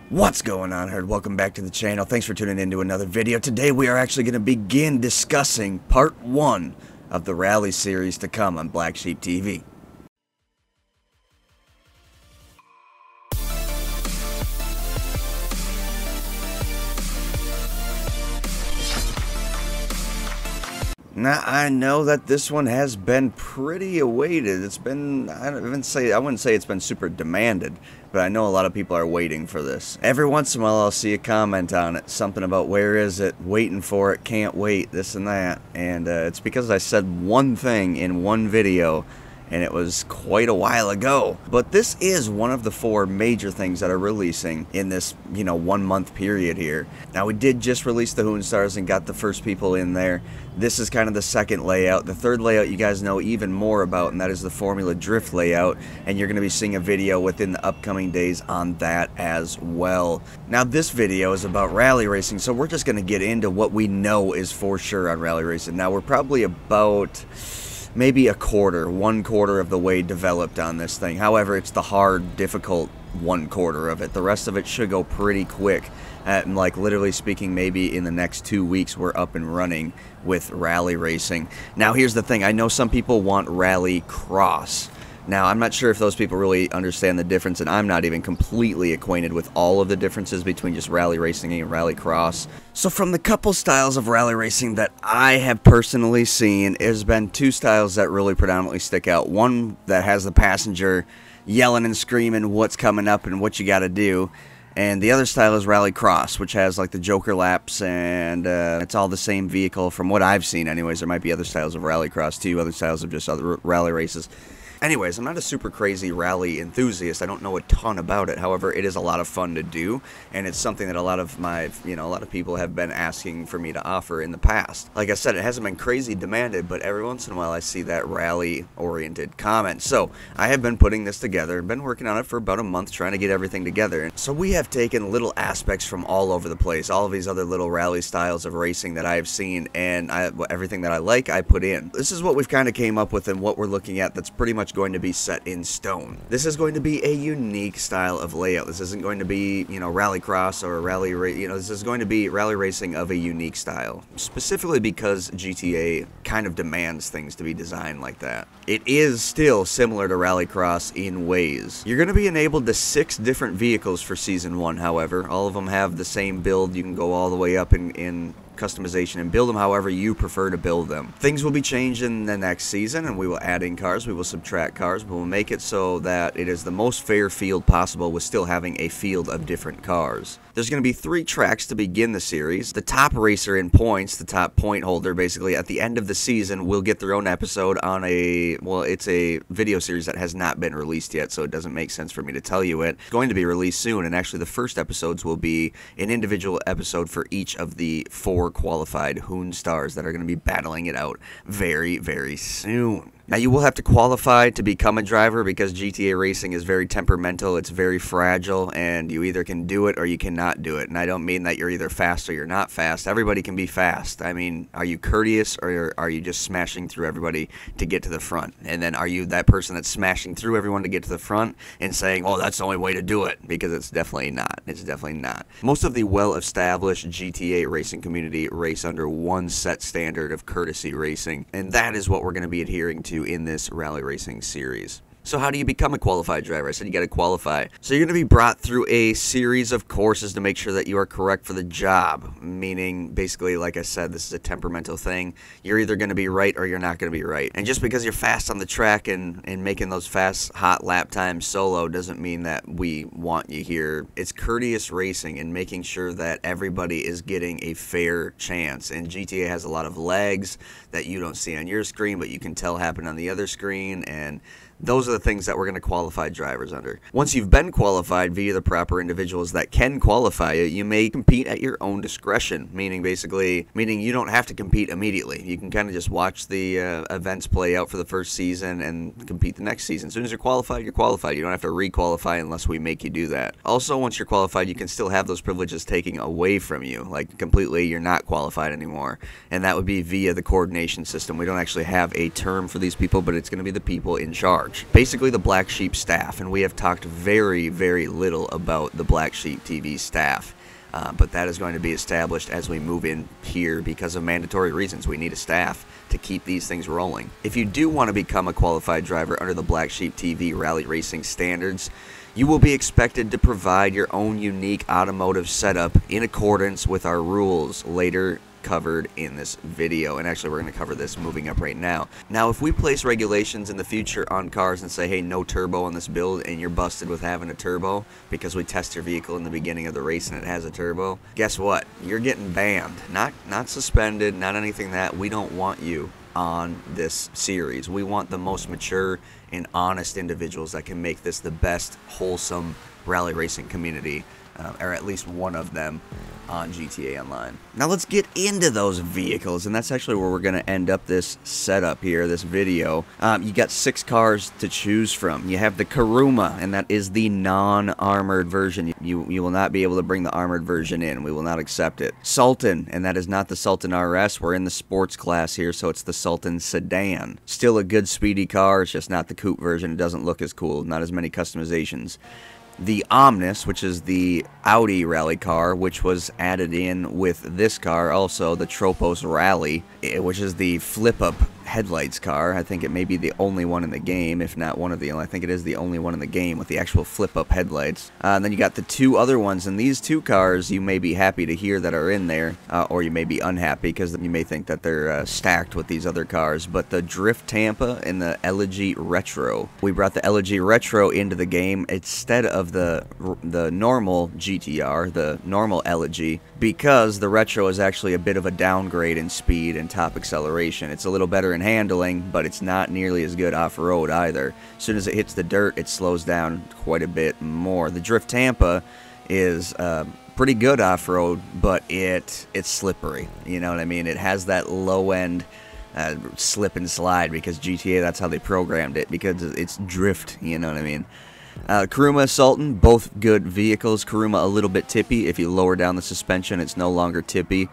What's going on, Herd? Welcome back to the channel. Thanks for tuning in to another video. Today we are actually going to begin discussing part 1 of the rally series to come on Blacksheep TV. Now, I know that this one has been pretty awaited. It's been, I wouldn't say it's been super demanded, but I know a lot of people are waiting for this. Every once in a while I'll see a comment on it, something about where is it, waiting for it, can't wait, this and that. And it's because I said one thing in one video, and it was quite a while ago. But this is one of the 4 major things that are releasing in this, 1 month period here. Now, we did just release the Hoonstars and got the first people in there. This is kind of the second layout. The third layout you guys know even more about, and that is the Formula Drift layout, and you're going to be seeing a video within the upcoming days on that as well. Now, this video is about rally racing, so we're just going to get into what we know is for sure on rally racing. Now, we're probably about maybe one quarter of the way developed on this thing. However, it's the hard, difficult 1/4 of it. The rest of it should go pretty quick. Like literally speaking, maybe in the next 2 weeks we're up and running with rally racing. Now here's the thing, I know some people want rally cross. Now, I'm not sure if those people really understand the difference, and I'm not even completely acquainted with all of the differences between just rally racing and rally cross. So from the couple styles of rally racing that I have personally seen, there's been 2 styles that really predominantly stick out. One that has the passenger yelling and screaming what's coming up and what you got to do. And the other style is rally cross, which has like the Joker laps, and it's all the same vehicle from what I've seen anyways. There might be other styles of rally cross too, other styles of just other rally races. Anyways, I'm not a super crazy rally enthusiast. I don't know a ton about it. However, it is a lot of fun to do, and it's something that a lot of my, a lot of people have been asking for me to offer in the past. Like I said, it hasn't been crazy demanded, but every once in a while I see that rally-oriented comment. So, I have been putting this together, been working on it for about a month, trying to get everything together. So we have taken little aspects from all over the place, all of these other little rally styles of racing that I have seen, and everything that I like, I put in. This is what we've kind of came up with and what we're looking at that's pretty much going to be set in stone. This is going to be a unique style of layout. This isn't going to be, rally cross or rally, this is going to be rally racing of a unique style. Specifically because GTA kind of demands things to be designed like that. It is still similar to rally cross in ways. You're going to be enabled to 6 different vehicles for Season 1, however. All of them have the same build. You can go all the way up in customization and build them however you prefer to build them. Things will be changed in the next season, and we will add in cars, we will subtract cars, but we'll make it so that it is the most fair field possible with still having a field of different cars. There's going to be 3 tracks to begin the series. The top racer in points, the top point holder, basically at the end of the season will get their own episode on it's a video series that has not been released yet, so it doesn't make sense for me to tell you it. It's going to be released soon, and actually the first episodes will be an individual episode for each of the 4 qualified Hoonstars that are going to be battling it out very, very soon. Now, you will have to qualify to become a driver because GTA racing is very temperamental, it's very fragile, and you either can do it or you cannot do it. And I don't mean that you're either fast or you're not fast. Everybody can be fast. I mean, are you courteous or are you just smashing through everybody to get to the front? And then are you that person that's smashing through everyone to get to the front and saying, oh, that's the only way to do it? Because it's definitely not. It's definitely not. Most of the well-established GTA racing community race under one set standard of courtesy racing, and that is what we're going to be adhering to in this rally racing series. So how do you become a qualified driver? I said you got to qualify. So you're going to be brought through a series of courses to make sure that you are correct for the job. Meaning, basically, like I said, this is a temperamental thing. You're either going to be right or you're not going to be right. And just because you're fast on the track and making those fast, hot lap times solo doesn't mean that we want you here. It's courteous racing and making sure that everybody is getting a fair chance. And GTA has a lot of lags that you don't see on your screen, but you can tell happen on the other screen, and those are the things that we're going to qualify drivers under. Once you've been qualified via the proper individuals that can qualify you, you may compete at your own discretion, meaning you don't have to compete immediately. You can kind of just watch the events play out for the first season and compete the next season. As soon as you're qualified, you're qualified. You don't have to re-qualify unless we make you do that. Also, once you're qualified, you can still have those privileges taken away from you, like completely you're not qualified anymore, and that would be via the coordination system. We don't actually have a term for these people, but it's going to be the people in charge. charge. Basically the Black Sheep staff, and we have talked very, very little about the Black Sheep TV staff. But that is going to be established as we move in here because of mandatory reasons. We need a staff to keep these things rolling. If you do want to become a qualified driver under the Black Sheep TV Rally Racing standards, you will be expected to provide your own unique automotive setup in accordance with our rules later covered in this video. And actually we're going to cover this moving up right now. Now if we place regulations in the future on cars and say, hey, no turbo on this build, and you're busted with having a turbo because we test your vehicle in the beginning of the race and it has a turbo, guess what? You're getting banned. Not suspended, not anything that. We don't want you on this series. We want the most mature and honest individuals that can make this the best wholesome rally racing community, or at least one of them on GTA Online. Now let's get into those vehicles, and that's actually where we're going to end up this setup here, this video. You got 6 cars to choose from. You have the Kuruma, and that is the non-armored version. You will not be able to bring the armored version in. We will not accept it. Sultan, and that is not the Sultan RS. We're in the sports class here, so it's the Sultan Sedan. Still a good speedy car, it's just not the coupe version. It doesn't look as cool, not as many customizations. The Omnis, which is the Audi rally car, which was added in with this car, also the Tropos Rally, which is the flip-up headlights car. I think it may be the only one in the game, if not one of the only. I think it is the only one in the game with the actual flip-up headlights. And then you got the 2 other ones, and these 2 cars you may be happy to hear that are in there, or you may be unhappy because you may think that they're stacked with these other cars. But the Drift Tampa and the Elegy Retro. We brought the Elegy Retro into the game instead of the normal GTR, the normal Elegy, because the Retro is actually a bit of a downgrade in speed and top acceleration. It's a little better in handling, but it's not nearly as good off-road either. As soon as it hits the dirt, it slows down quite a bit more. The Drift Tampa is pretty good off-road, but it's slippery. You know what I mean? It has that low-end slip and slide because GTA, that's how they programmed it, because it's drift, you know what I mean? Kuruma, Sultan, both good vehicles. Kuruma a little bit tippy. If you lower down the suspension, it's no longer tippy.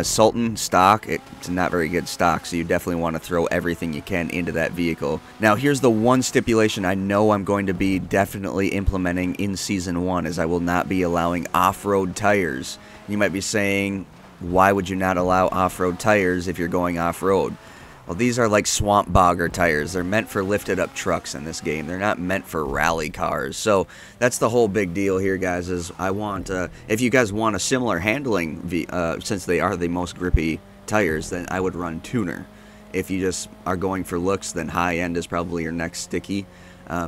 Sultan, stock, it's not very good stock, so you definitely want to throw everything you can into that vehicle. Now, here's the one stipulation I know I'm going to be definitely implementing in Season 1, is I will not be allowing off-road tires. You might be saying, why would you not allow off-road tires if you're going off-road? Well, these are like swamp bogger tires. They're meant for lifted up trucks in this game. They're not meant for rally cars. So that's the whole big deal here, guys, is I want, if you guys want a similar handling, since they are the most grippy tires, then I would run tuner. If you just are going for looks, then high end is probably your next sticky.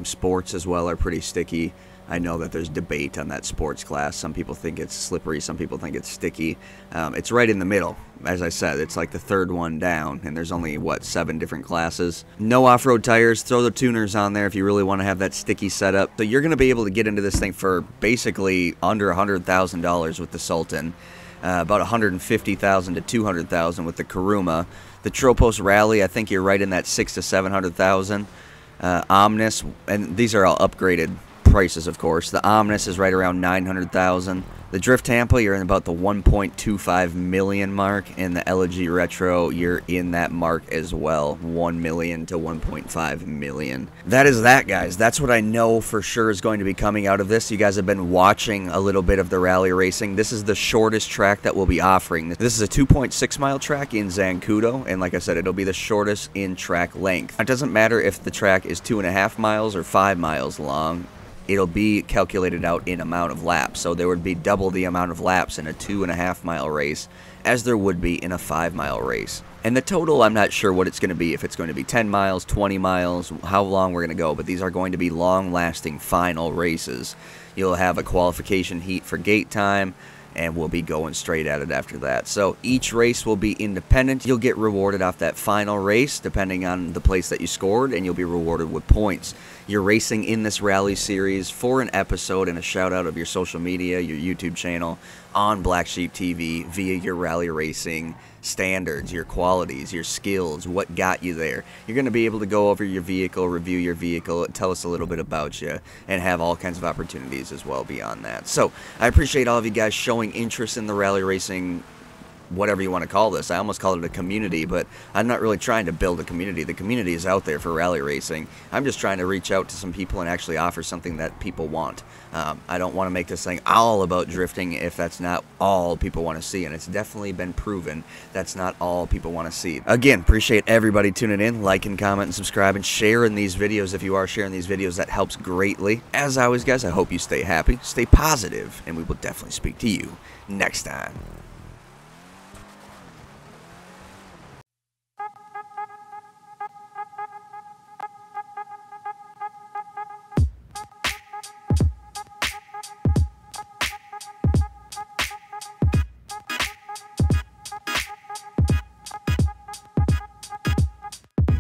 Sports as well are pretty sticky. I know that there's debate on that sports class. Some people think it's slippery, some people think it's sticky. It's right in the middle. As I said, it's like the 3rd one down, and there's only, what, 7 different classes. No off-road tires. Throw the tuners on there if you really want to have that sticky setup. So you're going to be able to get into this thing for basically under $100,000 with the Sultan. About $150,000 to $200,000 with the Kuruma. The Tropos Rally, I think you're right in that $600,000 to $700,000. Omnis, and these are all upgraded prices, of course. The Omnis is right around $900,000. The Drift Tampa, you're in about the $1.25 million mark, and the Elegy Retro, you're in that mark as well, $1 million to $1.5 million. That is that, guys. That's what I know for sure is going to be coming out of this. You guys have been watching a little bit of the rally racing. This is the shortest track that we'll be offering. This is a 2.6 mile track in Zancudo, and like I said, it'll be the shortest in track length. It doesn't matter if the track is 2.5 miles or 5 miles long. It'll be calculated out in amount of laps. So there would be double the amount of laps in a 2.5 mile race as there would be in a 5 mile race. And the total, I'm not sure what it's going to be. If it's going to be 10 miles, 20 miles, how long we're going to go. But these are going to be long-lasting final races. You'll have a qualification heat for gate time, and we'll be going straight at it after that. So each race will be independent. You'll get rewarded off that final race depending on the place that you scored, and you'll be rewarded with points. You're racing in this rally series for an episode and a shout out of your social media, your YouTube channel, on Blacksheep TV via your rally racing standards, your qualities, your skills, what got you there. You're going to be able to go over your vehicle, review your vehicle, tell us a little bit about you, and have all kinds of opportunities as well beyond that. So I appreciate all of you guys showing interest in the rally racing whatever you want to call this. I almost call it a community, but I'm not really trying to build a community. The community is out there for rally racing. I'm just trying to reach out to some people and actually offer something that people want. I don't want to make this thing all about drifting if that's not all people want to see, and it's definitely been proven that's not all people want to see. Again, appreciate everybody tuning in, liking, commenting, subscribing, sharing these videos. If you are sharing these videos, that helps greatly. As always, guys, I hope you stay happy, stay positive, and we will definitely speak to you next time.